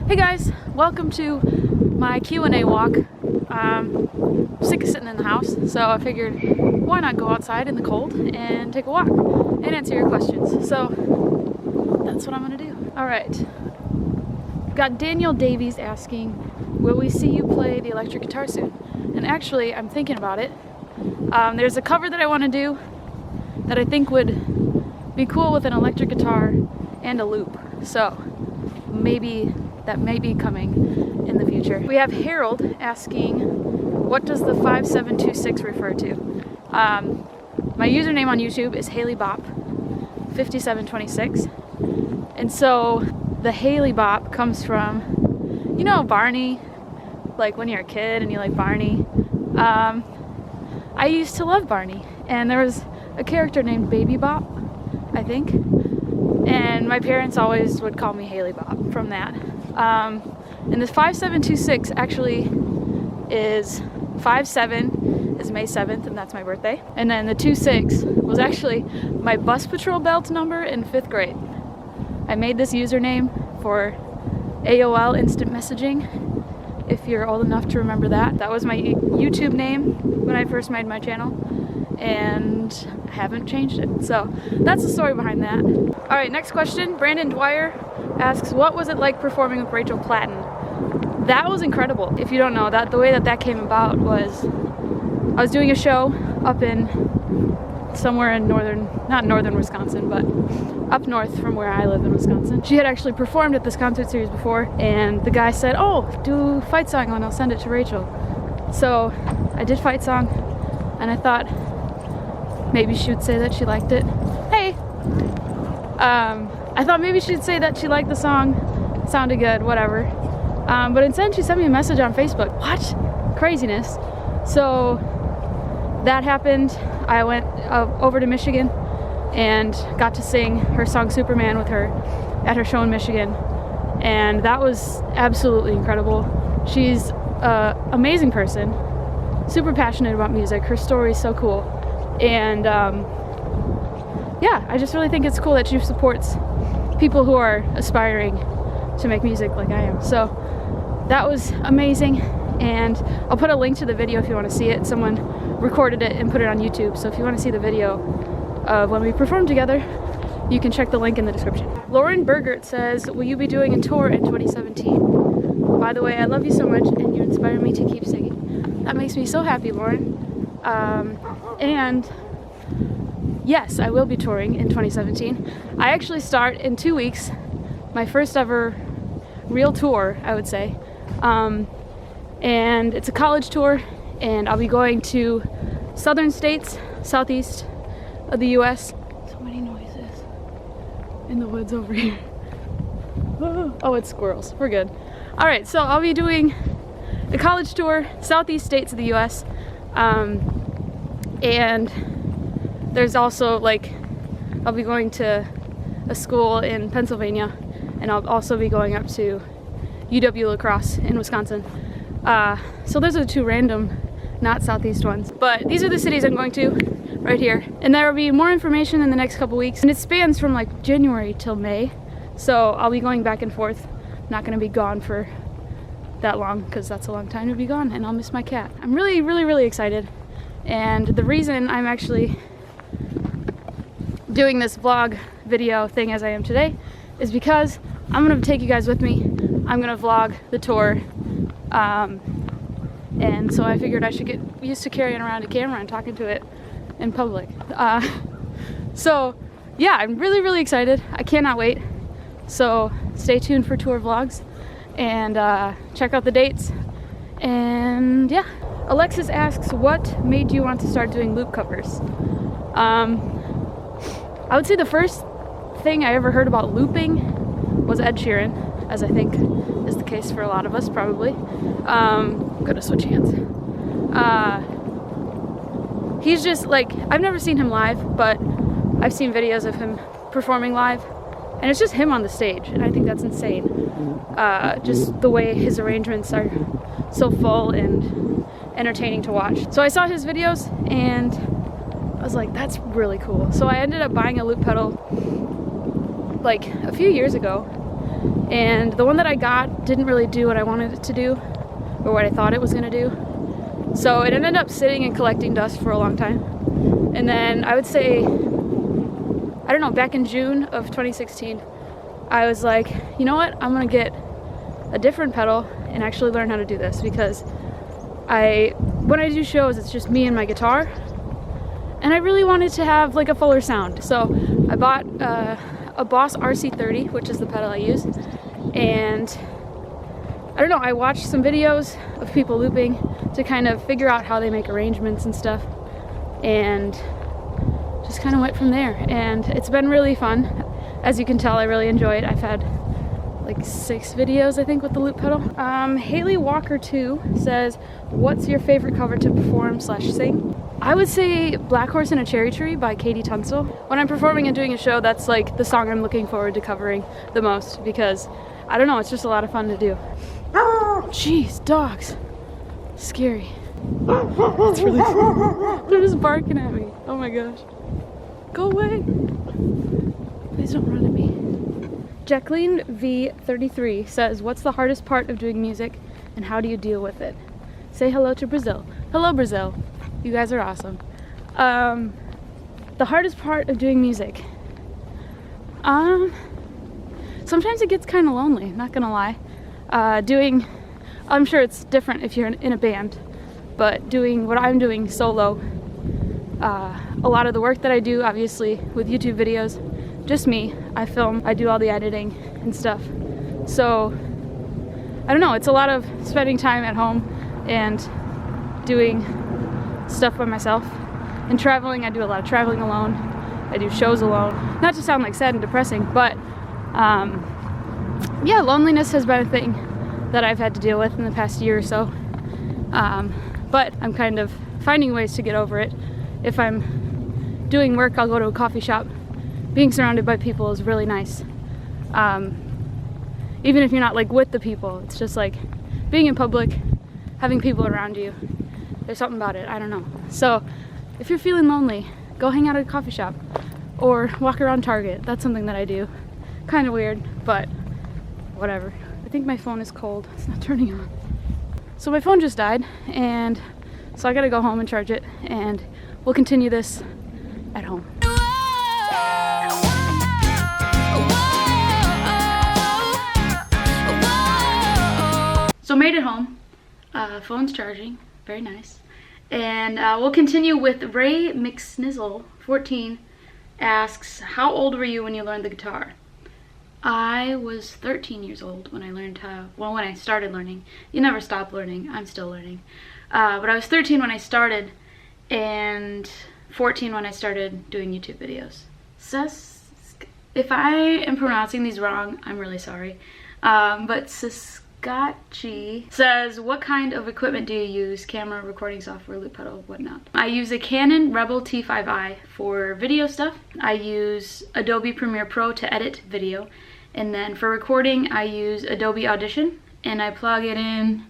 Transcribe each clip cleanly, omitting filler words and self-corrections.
Hey guys, welcome to my Q&A walk. I'm sick of sitting in the house, so I figured why not go outside in the cold and take a walk and answer your questions. So that's what I'm gonna do. Alright, got Daniel Davies asking, will we see you play the electric guitar soon? And actually, I'm thinking about it. There's a cover that I want to do that I think would be cool with an electric guitar and a loop. So maybe that may be coming in the future. We have Harold asking, what does the 5726 refer to? My username on YouTube is Haley Bop 5726, and so the Haley Bop comes from, you know, Barney, like when you're a kid and you like Barney. I used to love Barney, and there was a character named Baby Bop, I think, and my parents always would call me Haley Bop from that. And the 5726 actually is 57 is May 7th, and that's my birthday. And then the 26 was actually my bus patrol belt number in 5th grade. I made this username for AOL instant messaging, if you're old enough to remember that. That was my YouTube name when I first made my channel, and I haven't changed it. So that's the story behind that. All right, next question. Brandon Dwyer asks, what was it like performing with Rachel Platten? That was incredible. If you don't know, that the way that came about was I was doing a show up in somewhere in not northern Wisconsin, but up north from where I live in Wisconsin. She had actually performed at this concert series before, and the guy said, oh, do Fight Song and I'll send it to Rachel. So I did Fight Song, and I thought maybe she would say that she liked it. Hey! I thought maybe she'd say that she liked the song, sounded good, whatever. But instead she sent me a message on Facebook. What? Craziness. So that happened. I went over to Michigan and got to sing her song Superman with her at her show in Michigan. And that was absolutely incredible. She's an amazing person, super passionate about music. Her story is so cool. And yeah, I just really think it's cool that she supports people who are aspiring to make music like I am. So that was amazing, and I'll put a link to the video if you want to see it. Someone recorded it and put it on YouTube, so if you want to see the video of when we performed together, you can check the link in the description. Lauren Bergert says, will you be doing a tour in 2017? By the way, I love you so much and you inspire me to keep singing. That makes me so happy, Lauren. And yes, I will be touring in 2017. I actually start in 2 weeks, my first ever real tour, I would say. And it's a college tour, and I'll be going to southern states, southeast of the US. So many noises in the woods over here. Oh, it's squirrels. We're good. All right, so I'll be doing a college tour, southeast states of the US. And there's also, like, I'll be going to a school in Pennsylvania, and I'll also be going up to UW-La Crosse in Wisconsin. So those are the two random, not southeast ones. But these are the cities I'm going to, right here. And there will be more information in the next couple weeks. And it spans from like January till May. So I'll be going back and forth. I'm not gonna be gone for that long, because that's a long time to be gone, and I'll miss my cat. I'm really, really, really excited. And the reason I'm actually doing this vlog video thing as I am today is because I'm gonna take you guys with me. I'm gonna vlog the tour, and so I figured I should get used to carrying around a camera and talking to it in public. So yeah, I'm really, really excited. I cannot wait. So stay tuned for tour vlogs, and check out the dates. And yeah, Alexis asks, what made you want to start doing loop covers? I would say the first thing I ever heard about looping was Ed Sheeran, as I think is the case for a lot of us, probably. I'm gonna switch hands. He's just like, I've never seen him live, but I've seen videos of him performing live, and it's just him on the stage, and I think that's insane. Just the way his arrangements are so full and entertaining to watch. So I saw his videos, and I was like, that's really cool. So I ended up buying a loop pedal like a few years ago, and the one that I got didn't really do what I wanted it to do, or what I thought it was gonna do. So it ended up sitting and collecting dust for a long time. And then I would say, I don't know, back in June of 2016, I was like, you know what, I'm gonna get a different pedal and actually learn how to do this, because when I do shows, it's just me and my guitar, and I really wanted to have like a fuller sound. So I bought a Boss RC30, which is the pedal I use, and I don't know, I watched some videos of people looping to kind of figure out how they make arrangements and stuff, and just kind of went from there. And it's been really fun. As you can tell, I really enjoy it. I've had like 6 videos, I think, with the loop pedal. Haley Walker 2 says, what's your favorite cover to perform / sing? I would say Black Horse in a Cherry Tree by Katie Tunstall. When I'm performing and doing a show, that's like the song I'm looking forward to covering the most, because I don't know, it's just a lot of fun to do. Jeez, dogs. Scary. It's really scary. They're just barking at me. Oh my gosh. Go away. Please don't run at me. Jacqueline V33 says, what's the hardest part of doing music and how do you deal with it? Say hello to Brazil. Hello, Brazil. You guys are awesome. The hardest part of doing music. Sometimes it gets kind of lonely, not gonna lie. I'm sure it's different if you're in a band, but doing what I'm doing solo, a lot of the work that I do, obviously, with YouTube videos, just me. I film, I do all the editing and stuff. So, I don't know, it's a lot of spending time at home and doing stuff by myself. And traveling, I do a lot of traveling alone. I do shows alone. Not to sound like sad and depressing, but yeah, loneliness has been a thing that I've had to deal with in the past year or so. But I'm kind of finding ways to get over it. If I'm doing work, I'll go to a coffee shop. Being surrounded by people is really nice. Even if you're not like with the people, it's just like being in public, having people around you. There's something about it, I don't know. So if you're feeling lonely, go hang out at a coffee shop or walk around Target. That's something that I do. Kind of weird, but whatever. I think my phone is cold. It's not turning on. So my phone just died, and so I gotta go home and charge it, and we'll continue this at home. So made it home. Phone's charging. Very nice. And we'll continue with Ray McSnizzle, 14, asks, how old were you when you learned the guitar? I was 13 years old when I learned when I started learning. You never stop learning. I'm still learning. But I was 13 when I started, and 14 when I started doing YouTube videos. If I am pronouncing these wrong, I'm really sorry. But Saskachi says, what kind of equipment do you use? Camera, recording software, loop pedal, whatnot. I use a Canon Rebel T5i for video stuff. I use Adobe Premiere Pro to edit video. And then for recording, I use Adobe Audition, and I plug it in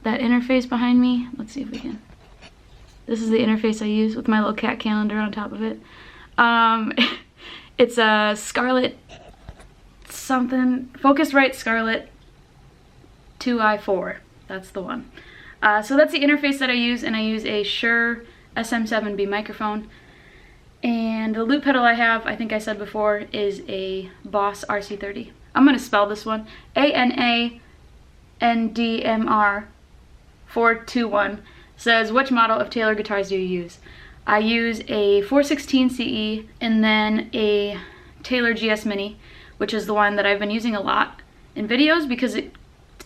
that interface behind me. Let's see if we can. This is the interface I use with my little cat calendar on top of it. It's a Scarlett something, Focusrite Scarlett 2i4. That's the one. So that's the interface that I use, and I use a Shure SM7B microphone. And the loop pedal I have, I think I said before, is a Boss RC30. I'm going to spell this one. ANANDMR 421 says, which model of Taylor guitars do you use? I use a 416 CE and then a Taylor GS Mini, which is the one that I've been using a lot in videos because it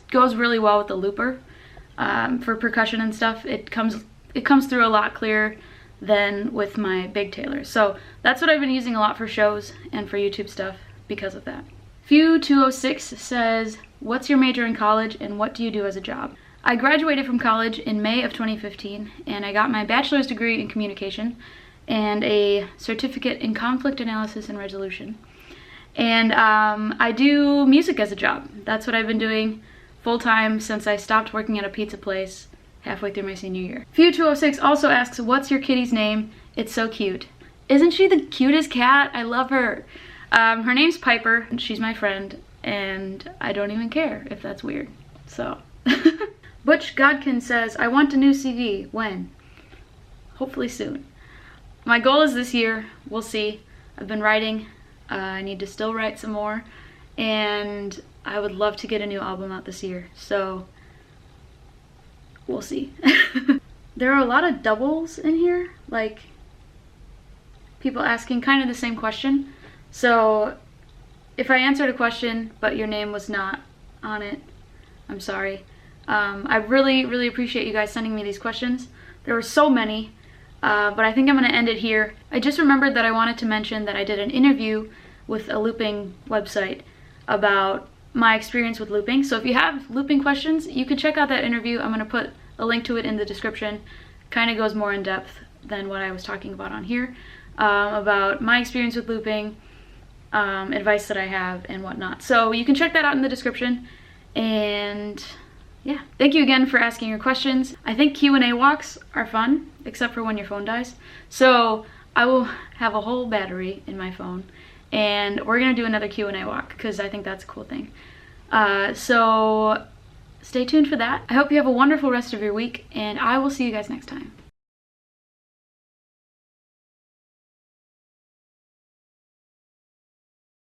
goes really well with the looper. For percussion and stuff, it comes through a lot clearer than with my big Taylor. So that's what I've been using a lot for shows and for YouTube stuff because of that. Few206 says, what's your major in college and what do you do as a job? I graduated from college in May of 2015, and I got my bachelor's degree in communication and a certificate in conflict analysis and resolution. And I do music as a job. That's what I've been doing full-time since I stopped working at a pizza place halfway through my senior year. Few206 also asks, what's your kitty's name? It's so cute. Isn't she the cutest cat? I love her. Her name's Piper, and she's my friend, and I don't even care if that's weird. So Butch Godkin says, I want a new CD. When? Hopefully soon. My goal is this year. We'll see. I've been writing. I need to still write some more, and I would love to get a new album out this year, so we'll see. There are a lot of doubles in here, like people asking kind of the same question. So if I answered a question but your name was not on it, I'm sorry. I really appreciate you guys sending me these questions. There were so many, but I think I'm gonna end it here. I just remembered that I wanted to mention that I did an interview with a looping website about my experience with looping. So if you have looping questions, you can check out that interview. I'm gonna put a link to it in the description. Kind of goes more in depth than what I was talking about on here, about my experience with looping, advice that I have and whatnot. So you can check that out in the description. And yeah, thank you again for asking your questions. I think Q&A walks are fun, except for when your phone dies. So I will have a whole battery in my phone, and we're gonna do another Q&A walk because I think that's a cool thing. So stay tuned for that. I hope you have a wonderful rest of your week, and I will see you guys next time.